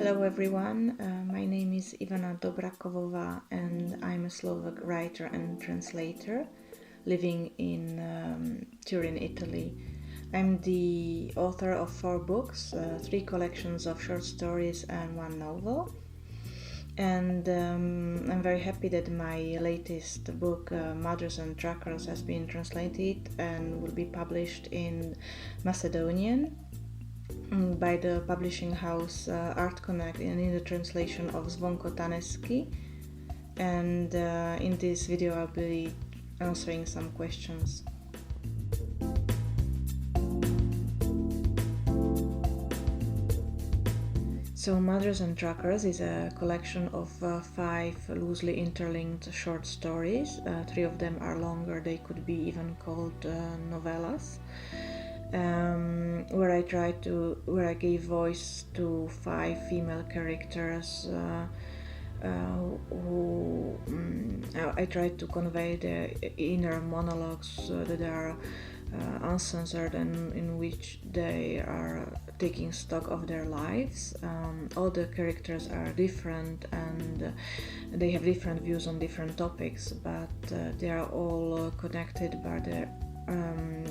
Hello everyone, my name is Ivana Dobrakovova and I'm a Slovak writer and translator living in Turin, Italy. I'm the author of 4 books, 3 collections of short stories and 1 novel. And I'm very happy that my latest book, Mothers and Truckers, has been translated and will be published in Macedonian by the publishing house Artkonekt and in the translation of Zvonko Taneski. And in this video I'll be answering some questions. So Mothers and Truckers is a collection of 5 loosely interlinked short stories. 3 of them are longer, they could be even called novellas. Where I gave voice to 5 female characters who I tried to convey their inner monologues that are uncensored and in which they are taking stock of their lives. All the characters are different and they have different views on different topics, but they are all connected by their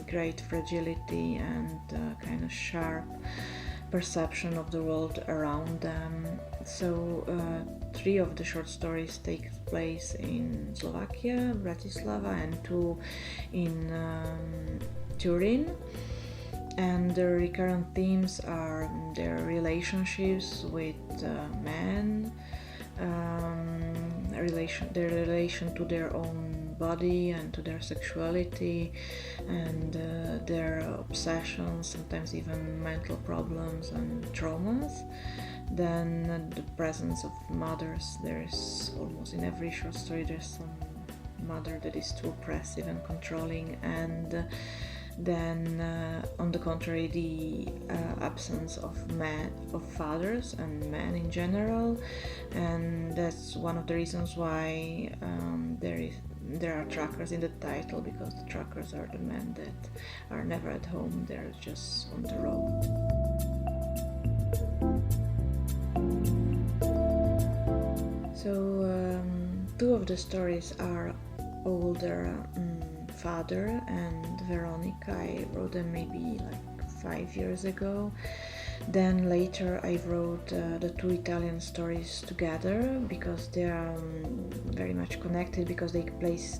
great fragility and kind of sharp perception of the world around them. So 3 of the short stories take place in Slovakia, Bratislava, and 2 in Turin. And the recurrent themes are their relationships with men, their relation to their own body and to their sexuality, and their obsessions, sometimes even mental problems and traumas. Then the presence of mothers. There's almost in every short story there's some mother that is too oppressive and controlling, and then on the contrary the absence of fathers and men in general. And that's one of the reasons why there are truckers in the title, because the truckers are the men that are never at home, they're just on the road. So 2 of the stories are older, Father and Veronica. I wrote them maybe like 5 years ago. Then later I wrote the 2 Italian stories together because they are very much connected, because they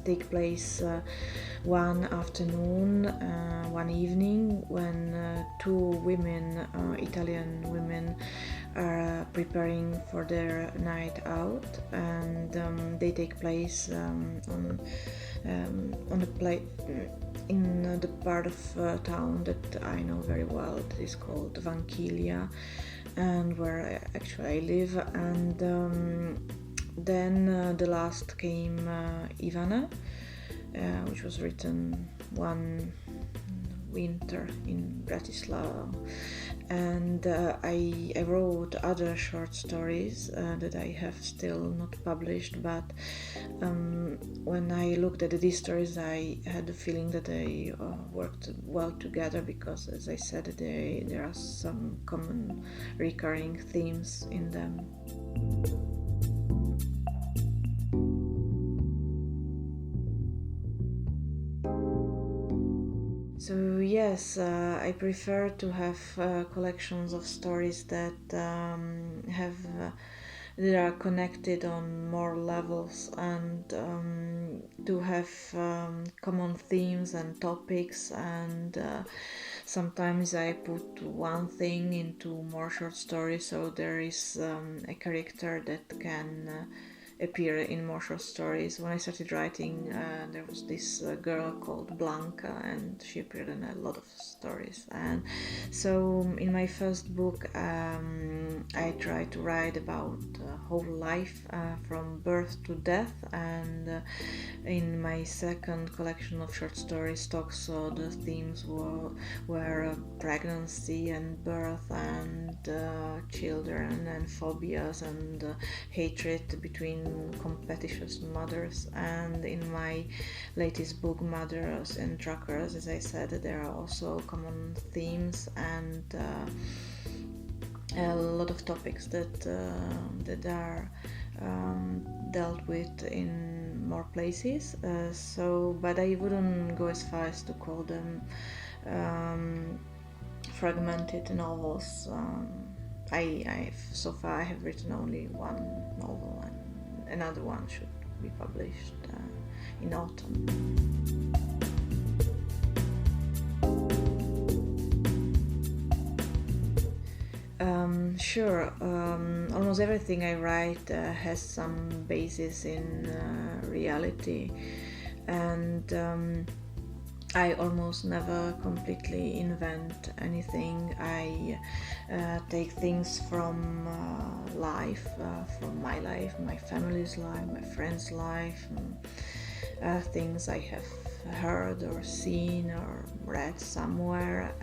take place one afternoon, one evening, when 2 women, Italian women, are preparing for their night out, and they take place on in the part of town that I know very well. It is called Vankilia, and where I live. And then the last came Ivana, which was written one winter in Bratislava. And I wrote other short stories that I have still not published, but when I looked at these stories I had the feeling that they worked well together, because as I said, there are some common recurring themes in them. So yes, I prefer to have collections of stories that that are connected on more levels, and to have common themes and topics, and sometimes I put one thing into more short stories, so there is a character that can appear in more short stories. When I started writing, there was this girl called Blanca, and she appeared in a lot of stories. And so in my first book I tried to write about whole life from birth to death, and in my second collection of short stories talks, so the themes were pregnancy and birth and children and phobias and hatred between competitious mothers. And in my latest book, Mothers and Truckers, as I said, there are also common themes, and a lot of topics that are dealt with in more places. But I wouldn't go as far as to call them fragmented novels. So far I have written only one novel, and another one should be published in autumn. Sure. Almost everything I write has some basis in reality, and I almost never completely invent anything. I take things from life, from my life, my family's life, my friend's life, things I have heard or seen or read somewhere.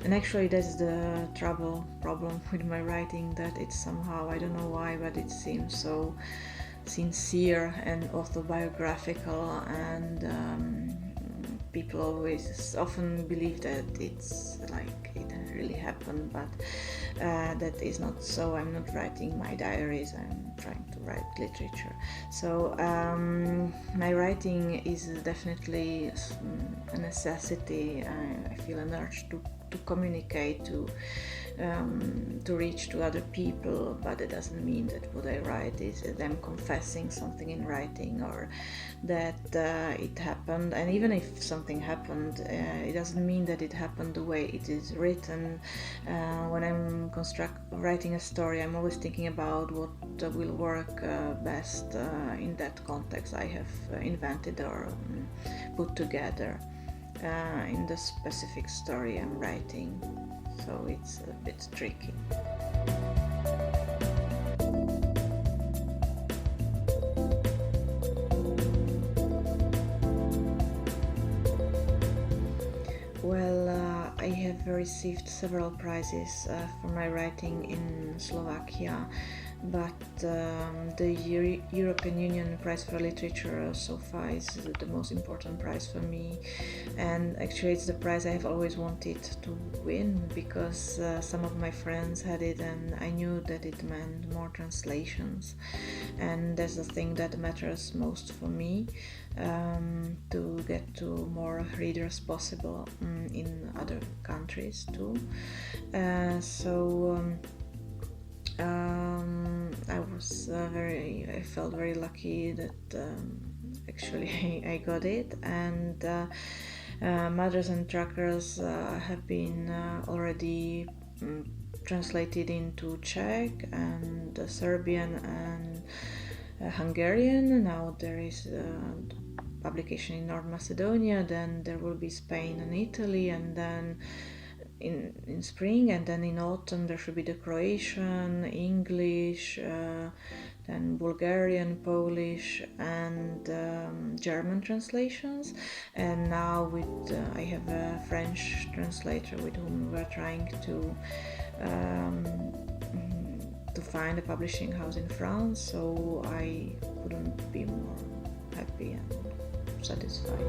And actually that's the problem with my writing, that it's somehow, I don't know why, but it seems so sincere and autobiographical, and people often believe that it's like it really happened, but that is not so. I'm not writing my diaries, I'm trying to write literature. So my writing is definitely a necessity. I feel an urge to communicate, to reach to other people, but it doesn't mean that what I write is them confessing something in writing, or that it happened. And even if something happened, it doesn't mean that it happened the way it is written. When I'm writing a story, I'm always thinking about what will work best in that context I have invented or put together in the specific story I'm writing. So it's a bit tricky. Well, I have received several prizes for my writing in Slovakia, but the European Union Prize for Literature so far is the most important prize for me, and actually it's the prize I have always wanted to win, because some of my friends had it and I knew that it meant more translations, and that's the thing that matters most for me, to get to more readers possible in other countries too. I felt very lucky that actually I got it, and Mothers and Truckers have been already translated into Czech and Serbian and Hungarian. Now there is publication in North Macedonia, then there will be Spain and Italy, and then in spring, and then in autumn there should be the Croatian, English, then Bulgarian, Polish, and German translations. And now I have a French translator with whom we are trying to find a publishing house in France, so I couldn't be more happy and satisfied.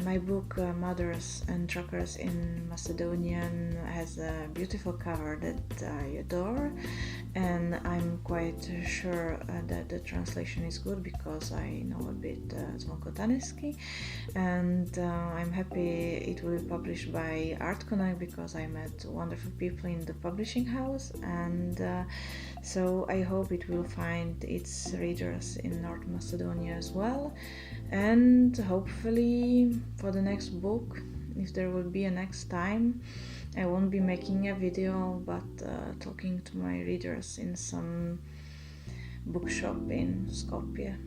My book Mothers and Truckers in Macedonian has a beautiful cover that I adore, and I'm quite sure that the translation is good because I know a bit Zvonko Taneski, and I'm happy it will be published by Artkonekt because I met wonderful people in the publishing house, and so I hope it will find its readers in North Macedonia as well. And hopefully for the next book, if there will be a next time, I won't be making a video but talking to my readers in some bookshop in Skopje.